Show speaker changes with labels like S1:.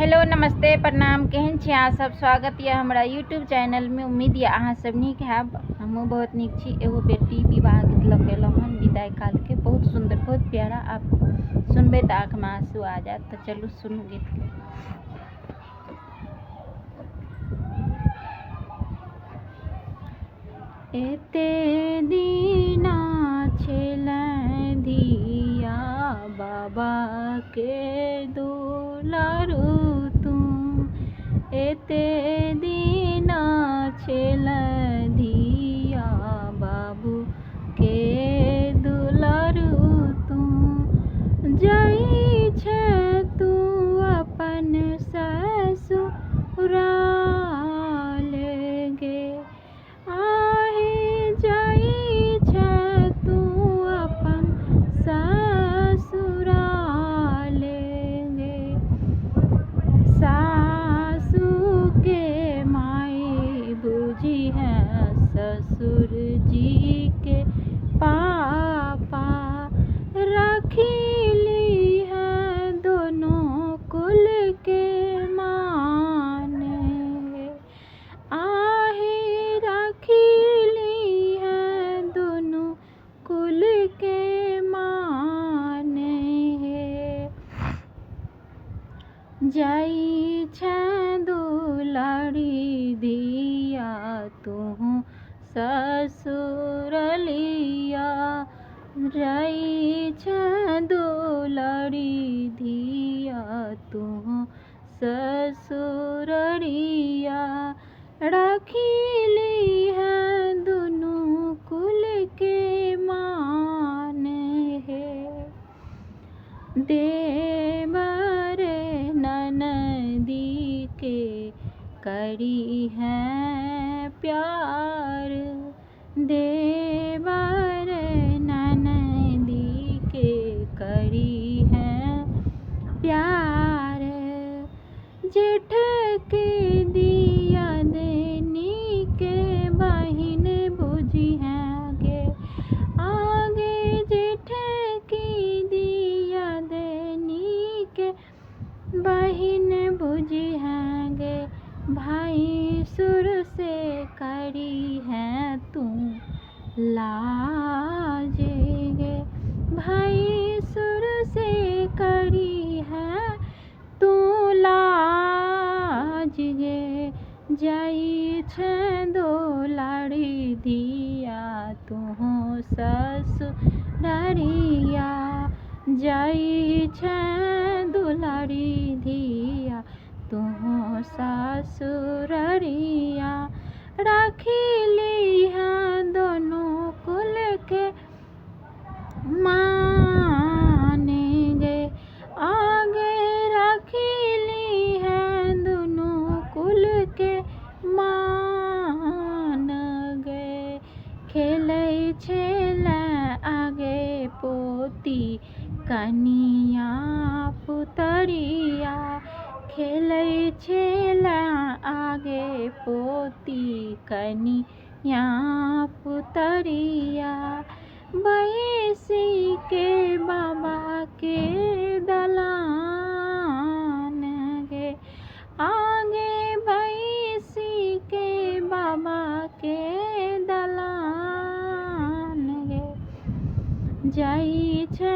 S1: Hello नमस्ते प्रणाम, केहन छी अहाँ सब। स्वागत यऽ हमरा यूट्यूब चैनल में। उम्मीद यऽ अहाँ सब नीक हैब। हमहूँ बहुत नीक छी। एगो बेटी विवाह गीत लऽ के एलहुँ हन विदाई काल के, बहुत सुंदर बहुत प्यारा। आप सुनबे तो आँख में आंसू आ जात। तो चलू सुनू गीत के। एते दीना छेलै धिया बाबा के दुलारू तू। एते दीना छेलै धिया बाबू के दुलारू तू। जाई छै तू अपन ससुराल गे। ससुर जी के पापा रखीली है दोनों कुल के माने। आहे रखीली है दोनों कुल के माने। जाई छै दुलारी धिया तू ससुरलिया। जाई छै दुलारी धिया तू ससुरलिया। रखीली है दोनों कुल के मान है। देवर ननदी के करी है प्यार। देवर ननदी के करी है प्यार। जेठ के दिया देनी के बहिन बुझी है गे। आगे जेठ की दिया देनी के बहिन बुझी है गे। भाई सुर से करी है तू लाज गे। भाई सुर से करी है तू लाज गे। जाई छै दुलारी धिया तू ससुरारिया। जाई छै दुलारी धिया तू ससुरारिया। रखीली है दोनों कुल के माने गे। आगे रखीली है दोनों कुल के मान गे। खेलै छेलै आगे पोती कनिया पुतरिया। खेलै छेलै आगे पोती कनिया पुतरिया। बैसी के बाबा के दलान गे। आगे बैसी के बाबा के दलान गे। जाई छै